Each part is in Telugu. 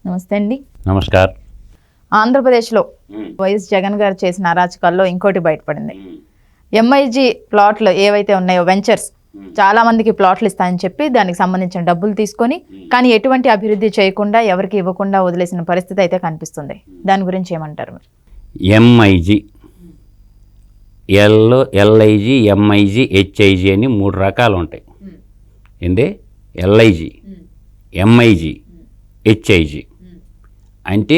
నమస్తే అండి. నమస్కార్. ఆంధ్రప్రదేశ్లో వైఎస్ జగన్ గారు చేసిన అరాచకాల్లో ఇంకోటి బయటపడింది. ఎంఐజీ ప్లాట్లు ఏవైతే ఉన్నాయో వెంచర్స్, చాలా మందికి ప్లాట్లు ఇస్తాయని చెప్పి దానికి సంబంధించిన డబ్బులు తీసుకొని కానీ ఎటువంటి అభివృద్ధి చేయకుండా ఎవరికి ఇవ్వకుండా వదిలేసిన పరిస్థితి అయితే కనిపిస్తుంది. దాని గురించి ఏమంటారు మీరు? ఎంఐజీ, ఎల్ఐజీ, ఎంఐజీ, హెచ్ఐజీ అని 3 రకాలు ఉంటాయి. ఏంది? ఎల్ఐజీ, ఎంఐజీ, హెచ్ఐజీ అంటే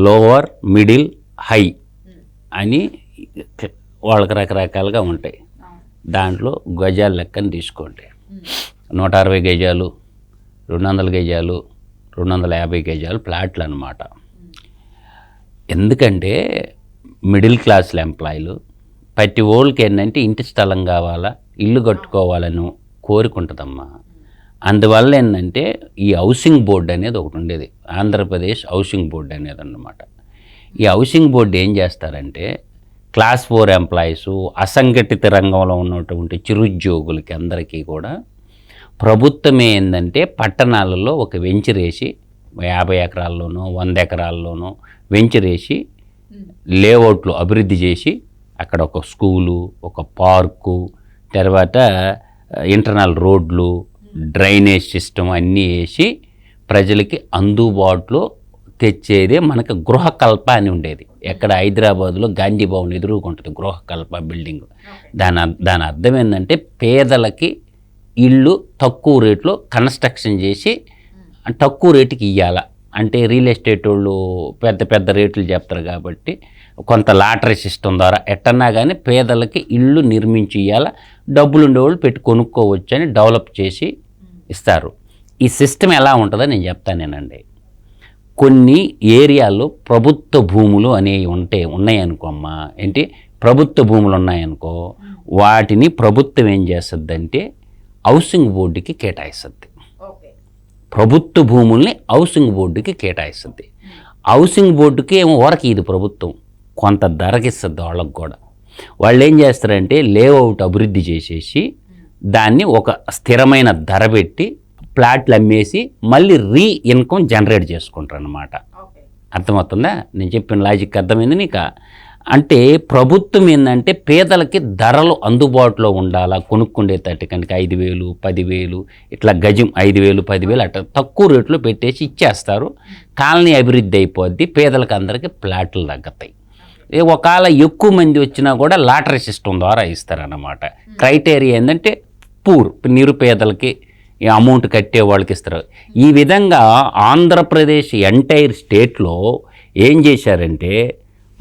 లోవర్, మిడిల్, హై అని వాళ్ళకి రకరకాలుగా ఉంటాయి. దాంట్లో గజాల లెక్కన తీసుకోండి. 160 గజాలు, 200 గజాలు, 250 గజాలు ప్లాట్లు అన్నమాట. ఎందుకంటే మిడిల్ క్లాస్ల ఎంప్లాయీలు ప్రతి ఓళ్ళకి ఏంటంటే ఇంటి స్థలం కావాలా, ఇల్లు కట్టుకోవాలని కోరుకుంటుందమ్మా. అందువల్ల ఏంటంటే ఈ హౌసింగ్ బోర్డు అనేది ఒకటి ఉండేది, ఆంధ్రప్రదేశ్ హౌసింగ్ బోర్డు అనేది అన్నమాట. ఈ హౌసింగ్ బోర్డు ఏం చేస్తారంటే క్లాస్ 4 ఎంప్లాయీసు, అసంఘటిత రంగంలో ఉన్నటువంటి చిరుద్యోగులకి అందరికీ కూడా ప్రభుత్వం ఏంటంటే పట్టణాలలో ఒక వెంచర్ వేసి 50 ఎకరాల్లోనో 100 ఎకరాల్లోనో వెంచర్ వేసి లేఅవుట్లు అభివృద్ధి చేసి అక్కడ ఒక స్కూలు, ఒక పార్కు, తర్వాత ఇంటర్నల్ రోడ్లు, డ్రైనేజ్ సిస్టమ్ అన్నీ వేసి ప్రజలకి అందుబాటులో తెచ్చేదే మనకు గృహకల్ప అని ఉండేది. ఎక్కడ? హైదరాబాద్లో గాంధీ భవన్ ఎదురుకుంటుంది గృహకల్ప బిల్డింగ్. దాని అర్థం ఏంటంటే పేదలకి ఇల్లు తక్కువ రేట్లో కన్స్ట్రక్షన్ చేసి తక్కువ రేటుకి ఇవ్వాలా. అంటే రియల్ ఎస్టేట్ వాళ్ళు పెద్ద పెద్ద రేట్లు చెప్తారు కాబట్టి కొంత లాటరీ సిస్టమ్ ద్వారా ఎట్టన్నా కానీ పేదలకి ఇల్లు నిర్మించి ఇవ్వాలా, డబ్బులు ఉండేవాళ్ళు పెట్టి కొనుక్కోవచ్చు అని డెవలప్ చేసి ఇస్తారు. ఈ సిస్టమ్ ఎలా ఉంటుందో నేను చెప్తానేనండి. కొన్ని ఏరియాల్లో ప్రభుత్వ భూములు అనేవి ఉన్నాయనుకో అమ్మా, ఏంటి ప్రభుత్వ భూములు ఉన్నాయనుకో, వాటిని ప్రభుత్వం ఏం చేస్తుందంటే హౌసింగ్ బోర్డుకి కేటాయిస్తుంది. ప్రభుత్వ భూముల్ని హౌసింగ్ బోర్డుకి కేటాయిస్తుంది. హౌసింగ్ బోర్డుకి ఏమో వరకు ఇది ప్రభుత్వం కొంత ధరకిస్తుంది వాళ్ళకు కూడా. వాళ్ళు ఏం చేస్తారంటే లేఅవుట్ అభివృద్ధి చేసేసి దాన్ని ఒక స్థిరమైన ధర పెట్టి ప్లాట్లు అమ్మేసి మళ్ళీ ఇన్కమ్ జనరేట్ చేసుకుంటారు అన్నమాట. అర్థమవుతుందా? నేను చెప్పిన లాజిక్ అర్థమైంది నీకు? అంటే ప్రభుత్వం ఏంటంటే పేదలకి ధరలు అందుబాటులో ఉండాలా, కొనుక్కుండేటట్టు కనుక 5,000, 10,000 ఇట్లా గజం 5,000, 10,000 అట్లా తక్కువ రేట్లో పెట్టేసి ఇచ్చేస్తారు. కాలనీ అభివృద్ధి అయిపోద్ది, పేదలకు అందరికీ ప్లాట్లు తగ్గుతాయి. ఒకవేళ ఎక్కువ మంది వచ్చినా కూడా లాటరీ సిస్టమ్ ద్వారా ఇస్తారన్నమాట. క్రైటీరియా ఏంటంటే నిరుపేదలకి అమౌంట్ కట్టే వాళ్ళకి ఇస్తారు. ఈ విధంగా ఆంధ్రప్రదేశ్ ఎంటైర్ స్టేట్లో ఏం చేశారంటే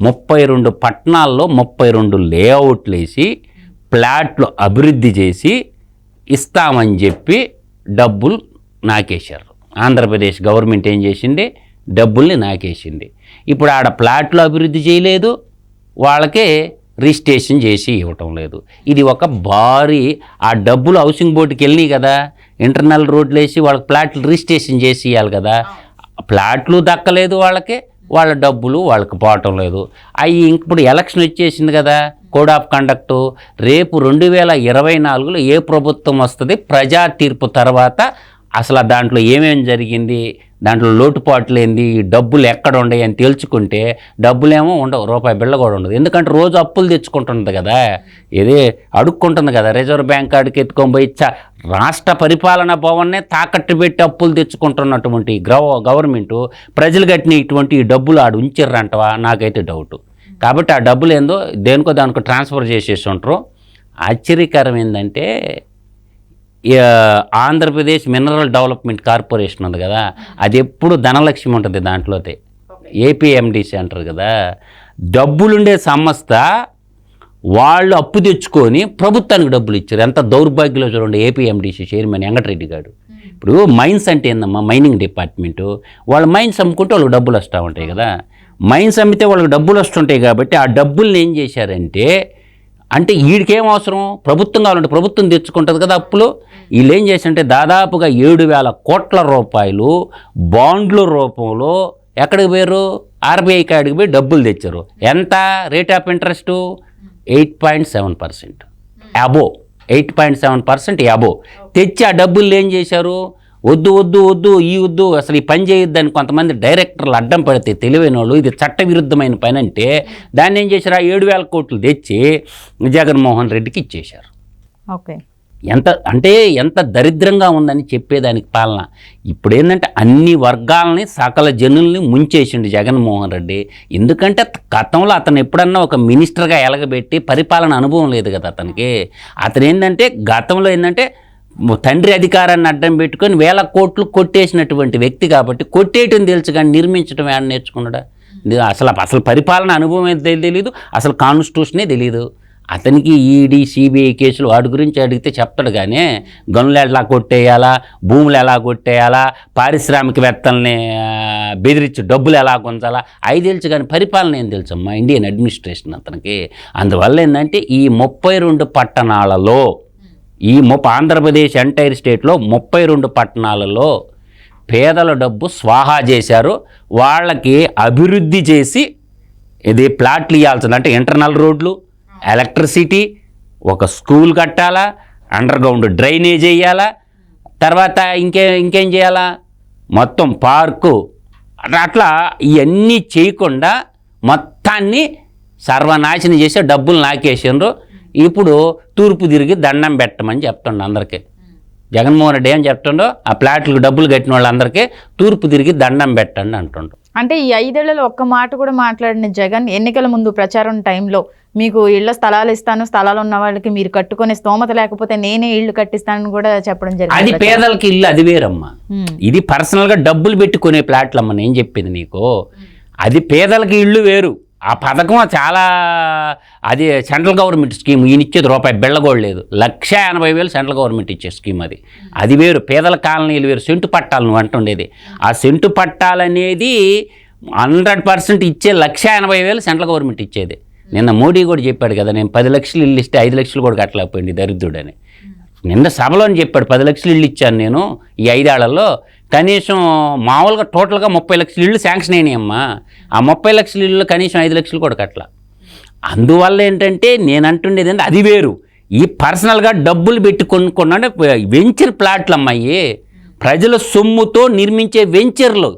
32 పట్టణాల్లో 32 లేఅవుట్లు వేసి ప్లాట్లు అభివృద్ధి చేసి ఇస్తామని చెప్పి డబ్బులు నాకేశారు. ఆంధ్రప్రదేశ్ గవర్నమెంట్ ఏం చేసింది? డబ్బుల్ని నాకేసింది. ఇప్పుడు ఆడ ప్లాట్లు అభివృద్ధి చేయలేదు, వాళ్ళకే రిజిస్ట్రేషన్ చేసి ఇవ్వటం లేదు. ఇది ఒక భారీ ఆ డబ్బులు హౌసింగ్ బోర్డుకి వెళ్ళినాయి కదా, ఇంటర్నల్ రోడ్లు వేసి వాళ్ళకి ప్లాట్లు రిజిస్ట్రేషన్ చేసి ఇవ్వాలి కదా, ప్లాట్లు దక్కలేదు వాళ్ళకి, వాళ్ళ డబ్బులు వాళ్ళకి పోవటం లేదు. అవి ఇప్పుడు ఎలక్షన్ వచ్చేసింది కదా, కోడ్ ఆఫ్ కండక్టు. రేపు 2024లో ఏ ప్రభుత్వం వస్తుంది, ప్రజా తీర్పు తర్వాత అసలు దాంట్లో ఏమేమి జరిగింది, దాంట్లో లోటుపాట్లు ఏంది, డబ్బులు ఎక్కడ ఉండవు అని తెలుసుకుంటే డబ్బులేమో ఉండవు, రూపాయి బిళ్ళ కూడా ఉండదు. ఎందుకంటే రోజు అప్పులు తెచ్చుకుంటుంది కదా, ఏదే అడుక్కుంటుంది కదా. రిజర్వ్ బ్యాంక్ కాడికి ఎత్తుకొని పోయి రాష్ట్ర పరిపాలనా భవన్నే తాకట్టు పెట్టి అప్పులు తెచ్చుకుంటున్నటువంటి గవర్నమెంటు ప్రజలు కట్టిన ఇటువంటి డబ్బులు ఆడు ఉంచిర్రంటవా? నాకైతే డౌట్. కాబట్టి ఆ డబ్బులు ఏందో దానికో ట్రాన్స్ఫర్ చేసేసి ఉంటారు. ఆశ్చర్యకరం ఏంటంటే ఆంధ్రప్రదేశ్ మినరల్ డెవలప్మెంట్ కార్పొరేషన్ ఉంది కదా, అది ఎప్పుడు ధనలక్ష్మి ఉంటుంది దాంట్లోతే, ఏపీఎండిసి అంటారు కదా. డబ్బులుండే సంస్థ వాళ్ళు అప్పు తెచ్చుకొని ప్రభుత్వానికి డబ్బులు ఇచ్చారు. ఎంత దౌర్భాగ్యంలో చూడండి. ఏపీఎండిసి చైర్మన్ వెంకటరెడ్డి గారు. ఇప్పుడు మైన్స్ అంటే ఏందమ్మా, మైనింగ్ డిపార్ట్మెంటు, వాళ్ళు మైన్స్ అమ్ముకుంటే వాళ్ళకి డబ్బులు వస్తూ ఉంటాయి కదా. మైన్స్ అమ్మితే వాళ్ళకి డబ్బులు వస్తుంటాయి కాబట్టి ఆ డబ్బుల్ని ఏం చేశారంటే, అంటే వీడికేం అవసరం, ప్రభుత్వం కావాలంటే ప్రభుత్వం తెచ్చుకుంటుంది కదా అప్పులు. వీళ్ళు ఏం చేశారంటే దాదాపుగా 7,000 కోట్ల రూపాయలు బాండ్ల రూపంలో ఎక్కడికి పోయారు, ఆర్బీఐ కాడికి పోయి డబ్బులు తెచ్చారు. ఎంత రేట్ ఆఫ్ ఇంట్రెస్టు? 8.7%, అబో 8.7% అబో తెచ్చి ఆ డబ్బులు ఏం చేశారు, వద్దు వద్దు వద్దు ఈ వద్దు అసలు ఈ పని చేయొద్దని కొంతమంది డైరెక్టర్లు అడ్డం పడితే తెలివైన వాళ్ళు ఇది చట్టవిరుద్ధమైన పని అంటే దాన్ని ఏం చేశారు, 7,000 కోట్లు తెచ్చి జగన్మోహన్ రెడ్డికి ఇచ్చేశారు. ఓకే, ఎంత దరిద్రంగా ఉందని చెప్పేదానికి పాలన. ఇప్పుడు ఏంటంటే అన్ని వర్గాలని సకల జనుల్ని ముంచేసిండు జగన్మోహన్ రెడ్డి. ఎందుకంటే గతంలో అతను ఎప్పుడన్నా ఒక మినిస్టర్గా ఎలగబెట్టి పరిపాలన అనుభవం లేదు కదా అతనికి. అతను ఏంటంటే గతంలో ఏంటంటే తండ్రి అధికారాన్ని అడ్డం పెట్టుకొని 1,000 కోట్లు కొట్టేసినటువంటి వ్యక్తి కాబట్టి కొట్టేయటం తెలుసు కానీ నిర్మించడం ఏడ నేర్చుకున్నాడా? అసలు పరిపాలన అనుభవం అయితే తెలియదు, అసలు కాన్స్టిట్యూషనే తెలియదు అతనికి. ఈడీ సిబిఐ కేసులు వాటి గురించి అడిగితే చెప్తాడు కానీ గనులు ఎలా కొట్టేయాలా, భూములు ఎలా కొట్టేయాలా, పారిశ్రామికవేత్తల్ని బెదిరించి డబ్బులు ఎలా కొంచాలా అవి తెలుసు కానీ పరిపాలన ఏం తెలుసమ్మా ఇండియన్ అడ్మినిస్ట్రేషన్ అతనికి. అందువల్ల ఏంటంటే ఈ 32 పట్టణాలలో ఆంధ్రప్రదేశ్ ఎంటైర్ స్టేట్లో 32 పట్టణాలలో పేదల డబ్బు స్వాహా చేశారు. వాళ్ళకి అభివృద్ధి చేసి ఇది ప్లాట్లు ఇవ్వాల్సింది అంటే ఇంటర్నల్ రోడ్లు, ఎలక్ట్రిసిటీ, ఒక స్కూల్ కట్టాలా, అండర్ గ్రౌండ్ డ్రైనేజ్ వేయాలా, తర్వాత ఇంకేం చేయాలా, మొత్తం పార్కు, అట్లా ఇవన్నీ చేయకుండా మొత్తాన్ని సర్వనాశనం చేసే డబ్బులు నాకేసిండ్రు. ఇప్పుడు తూర్పు తిరిగి దండం పెట్టమని చెప్తుండ అందరికీ. జగన్మోహన్ రెడ్డి ఏం చెప్తుండో ఆ ప్లాట్లకు డబ్బులు కట్టిన వాళ్ళందరికీ తూర్పు తిరిగి దండం పెట్టండి అంటుండ్రు. అంటే ఈ 5 ఏళ్లలో ఒక్క మాట కూడా మాట్లాడిన జగన్ ఎన్నికల ముందు ప్రచారం టైంలో మీకు ఇళ్ల స్థలాలు ఇస్తాను, స్థలాలు ఉన్న వాళ్ళకి మీరు కట్టుకునే స్తోమత లేకపోతే నేనే ఇల్లు కట్టిస్తానని కూడా చెప్పడం జరిగింది. అది పేదలకి ఇల్లు, అది వేరమ్మా. ఇది పర్సనల్గా డబ్బులు పెట్టుకునే ప్లాట్లమ్మా నేను చెప్పింది నీకు. అది పేదలకి ఇళ్ళు వేరు. ఆ పథకం చాలా అది సెంట్రల్ గవర్నమెంట్ స్కీమ్. ఈయన ఇచ్చేది రూపాయి బిళ్ళగోడు లేదు. 1,80,000 సెంట్రల్ గవర్నమెంట్ ఇచ్చే స్కీమ్ అది. అది వేరు, పేదల కాలనీలు వేరు. సెంటు పట్టాలు నువ్వు అంటుండేది. ఆ సెంటు పట్టాలనేది 100% ఇచ్చే 1,80,000 సెంట్రల్ గవర్నమెంట్ ఇచ్చేది. నిన్న మోడీ కూడా చెప్పాడు కదా, నేను 10 లక్షలు ఇల్లు ఇస్తే 5 లక్షలు కూడా కట్టలేకపోయింది దరిద్రుడని. నిన్న సభలోని చెప్పాడు 10 లక్షలు ఇల్లు ఇచ్చాను నేను ఈ 5 ఏళ్లలో. కనీసం మామూలుగా టోటల్గా 30 లక్షల ఇళ్ళు శాంక్షన్ అయినాయమ్మా. ఆ 30 లక్షల ఇళ్ళు కనీసం 5 లక్షలు కూడా కట్టల. అందువల్ల ఏంటంటే నేను అంటుండేది అంటే అది వేరు. ఈ పర్సనల్గా డబ్బులు పెట్టి కొనుక్కున్నాడు వెంచర్ ప్లాట్లు అమ్మాయి, ప్రజల సొమ్ముతో నిర్మించే వెంచర్లు.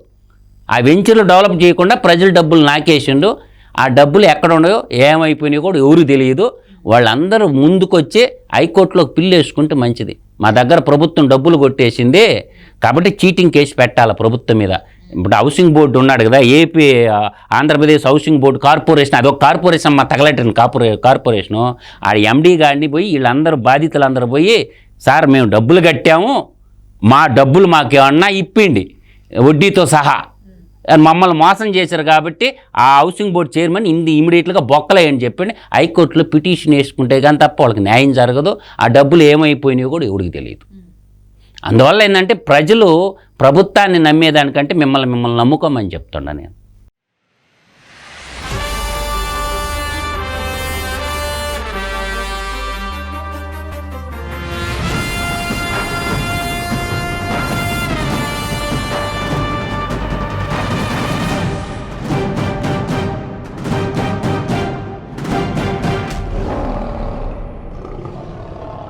ఆ వెంచర్లు డెవలప్ చేయకుండా ప్రజల డబ్బులు నాకేసిండు. ఆ డబ్బులు ఎక్కడ ఉన్నాయో ఏమైపోయినాయో కూడా ఎవరు తెలియదు. వాళ్ళందరూ ముందుకొచ్చి హైకోర్టులో పిల్లు వేసుకుంటే మంచిది. మా దగ్గర ప్రభుత్వం డబ్బులు కొట్టేసింది కాబట్టి చీటింగ్ కేసు పెట్టాలి ప్రభుత్వం మీద. ఇప్పుడు హౌసింగ్ బోర్డు ఉన్నాడు కదా, AP Andhra Pradesh housing board corporation, అదొక కార్పొరేషన్ మా తగలెట్టిన కార్పొరేషను. ఆ ఎండీ గారిని పోయి వీళ్ళందరూ బాధితులందరూ పోయి, సార్ మేము డబ్బులు కట్టాము, మా డబ్బులు మాకేమన్నా ఇప్పిండి వడ్డీతో సహా, మమ్మల్ని మోసం చేశారు కాబట్టి ఆ హౌసింగ్ బోర్డు చైర్మన్ ఇమీడియట్గా బొక్కలేయని చెప్పండి హైకోర్టులో పిటిషన్ వేసుకుంటే కానీ తప్ప వాళ్ళకి న్యాయం జరగదు. ఆ డబ్బులు ఏమైపోయినాయో కూడా ఎవరికి తెలియదు. అందువల్ల ఏంటంటే ప్రజలు ప్రభుత్వాన్ని నమ్మేదానికంటే మిమ్మల్ని నమ్ముకోమని చెప్తున్నా నేను.